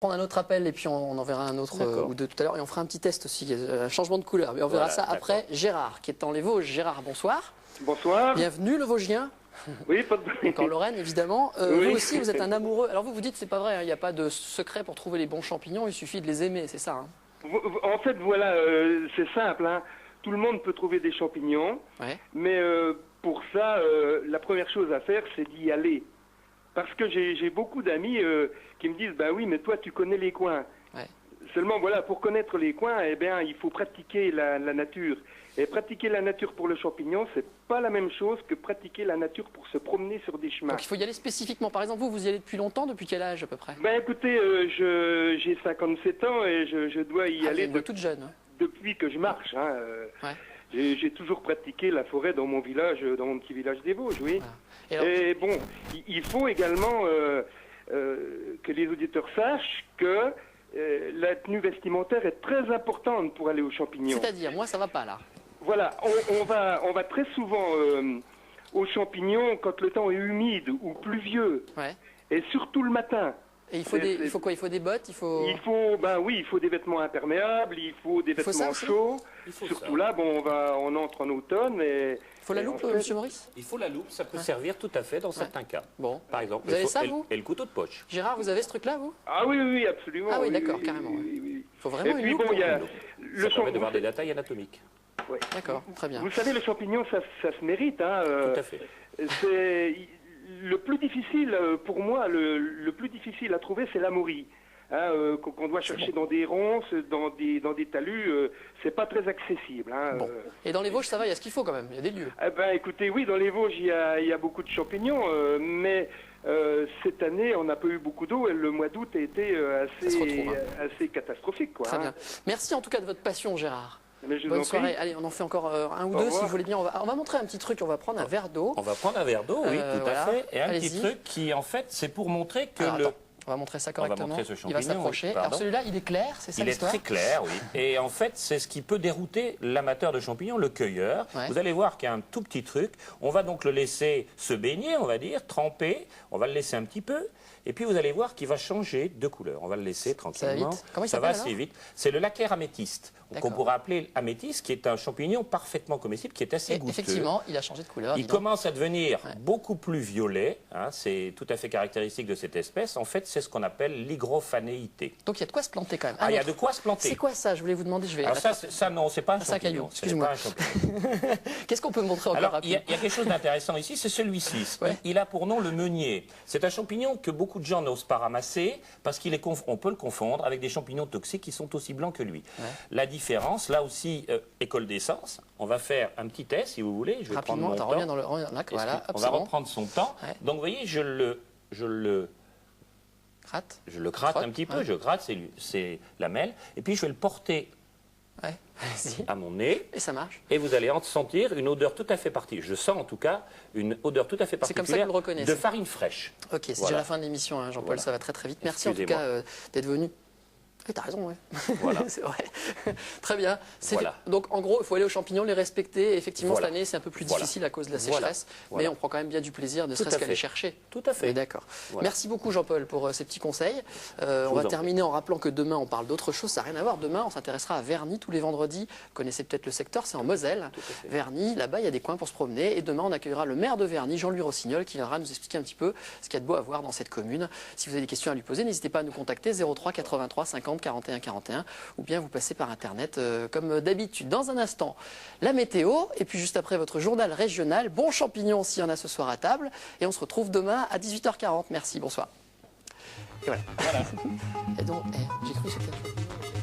Prendre un autre appel et puis on en verra un autre ou deux tout à l'heure et on fera un petit test aussi, un changement de couleur. Mais on verra ça après. Gérard qui est dans les Vosges. Gérard, bonsoir. Bonsoir. Bienvenue le Vosgien. Oui, pas de... Donc en Lorraine évidemment. Oui. Vous aussi vous êtes un amoureux. Alors vous dites c'est pas vrai, il n'y a pas de secret pour trouver les bons champignons, il suffit de les aimer, c'est ça En fait voilà, c'est simple. Hein. Tout le monde peut trouver des champignons. Ouais. Mais pour ça, la première chose à faire c'est d'y aller. Parce que j'ai beaucoup d'amis qui me disent, bah oui, mais toi tu connais les coins. Ouais. Seulement voilà, pour connaître les coins, eh bien, il faut pratiquer la nature. Et pratiquer la nature pour le champignon, c'est pas la même chose que pratiquer la nature pour se promener sur des chemins. Donc il faut y aller spécifiquement. Par exemple, vous y allez depuis longtemps, depuis quel âge à peu près? Ben écoutez, j'ai 57 ans et je dois y aller toute jeune. Depuis que je marche. Hein, Ouais. J'ai toujours pratiqué la forêt dans mon village, dans mon petit village des Vosges, oui. Voilà. Et bon, il faut également que les auditeurs sachent que la tenue vestimentaire est très importante pour aller aux champignons. C'est-à-dire, moi ça va pas là. Voilà, on va très souvent aux champignons quand le temps est humide ou pluvieux, Ouais. et surtout le matin. Et il faut quoi? Il faut des bottes, il faut des vêtements imperméables, il faut des vêtements chauds. Surtout là, bon, on entre en automne et... Il faut la loupe, monsieur Maurice? Il faut la loupe, ça peut servir tout à fait dans certains cas. Bon. Par exemple, Vous avez ça, vous? et le couteau de poche. Gérard, vous avez ce truc-là, vous? Ah oui, absolument. Ah oui, d'accord, carrément. Oui. Il faut vraiment Et une puis loupe. bon, il y a Ça permet de voir des détails anatomiques. Ouais. D'accord, très bien. Vous savez, le champignon, ça se mérite. Hein, Tout à fait. C'est le plus difficile, pour moi, le plus difficile à trouver, c'est la maurie. Hein, qu'on doit chercher dans des ronces, dans des talus, c'est pas très accessible. Hein, Bon. Et dans les Vosges, ça va, il y a ce qu'il faut quand même, il y a des lieux. Eh ben, écoutez, oui, dans les Vosges, il y a beaucoup de champignons, mais cette année, on n'a pas eu beaucoup d'eau et le mois d'août a été assez catastrophique. Quoi, Très hein. bien. Merci en tout cas de votre passion, Gérard. Mais je vous Bonne en soirée. prie. Allez, on en fait encore un ou deux si vous voulez bien. On va montrer un petit truc, on va prendre un verre d'eau. On va prendre un verre d'eau, oui, tout voilà. à fait. Et un petit Allez-y. truc qui, en fait, c'est pour montrer que Alors, attends, on va montrer ça correctement. montrer ce Il champignon, va s'approcher. oui, pardon. Alors celui-là, il est clair, c'est ça il est l'histoire? très clair, oui. Et en fait, c'est ce qui peut dérouter l'amateur de champignons, le cueilleur. Ouais. Vous allez voir qu'il y a un tout petit truc. On va donc le laisser se baigner, on va dire, tremper. On va le laisser un petit peu. Et puis vous allez voir qu'il va changer de couleur. On va le laisser tranquillement. vite. Comment il Ça va s'appelle, assez alors vite. C'est le laquaire améthyste, qu'on D'accord. pourrait appeler améthyste, qui est un champignon parfaitement comestible, qui est assez goûteux. Effectivement, il a changé de couleur. Il commence à devenir beaucoup plus violet, hein, c'est tout à fait caractéristique de cette espèce. En fait, c'est ce qu'on appelle l'hygrophanéité. Donc il y a de quoi se planter quand même. Ah, il y a de quoi se planter. C'est quoi ça? Je voulais vous demander. Je vais. Alors ça non, c'est pas un C'est un caillou, champignon. excuse-moi. Pas un champignon. Qu'est-ce qu'on peut montrer encore Alors, il y rapidement? a quelque chose d'intéressant ici, c'est celui-ci. Ouais. Il a pour nom le meunier. C'est un champignon que beaucoup de gens n'osent pas ramasser parce on peut le confondre avec des champignons toxiques qui sont aussi blancs que lui. Ouais. La différence, là aussi, école d'essence, on va faire un petit test si vous voulez. Je vais prendre Rapidement, mon attends, temps. reviens dans le. Là, voilà, On va reprendre son temps. Ouais. Donc vous voyez, je le Gratte. gratte Frotte, un petit peu, ouais. je gratte ces lamelles, et puis je vais le porter Ouais. Vas-y. à mon nez. Et ça marche. Et vous allez en sentir une odeur tout à fait particulière. Je sens en tout cas une odeur tout à fait C'est comme ça que particulière vous le reconnaissez. de farine fraîche. Ok, c'est Voilà. déjà la fin de l'émission, hein, Jean-Paul, Voilà. ça va très très vite. Merci en tout Excusez-moi. cas d'être venu. Oui, t'as raison, ouais. Voilà. C'est vrai. Très bien. Voilà. Donc en gros, il faut aller aux champignons, les respecter. Effectivement, Voilà. cette année, c'est un peu plus Voilà. difficile à cause de la Voilà. sécheresse. Voilà. Mais on prend quand même bien du plaisir, ne Tout serait-ce à qu'à les fait. chercher. Tout à fait. Oui, d'accord. Voilà. Merci beaucoup, Jean-Paul, pour ces petits conseils. On vous va en terminer en rappelant que demain, on parle d'autre chose. Ça n'a rien à voir. Demain, on s'intéressera à Verny tous les vendredis. Vous connaissez peut-être le secteur, c'est en Moselle. fait. Verny, là-bas, il y a des coins pour se promener. Et demain, on accueillera le maire de Verny, Jean-Louis Rossignol, qui viendra nous expliquer un petit peu ce qu'il y a de beau à voir dans cette commune. Si vous avez des questions à lui poser, n'hésitez pas à nous contacter 03 83 50 41 41 ou bien vous passez par Internet comme d'habitude. Dans un instant, la météo et puis juste après votre journal régional. Bon champignon s'il y en a ce soir à table. Et on se retrouve demain à 18h40. Merci, bonsoir. Et voilà. Et donc, j'ai cru que c'était un champignon.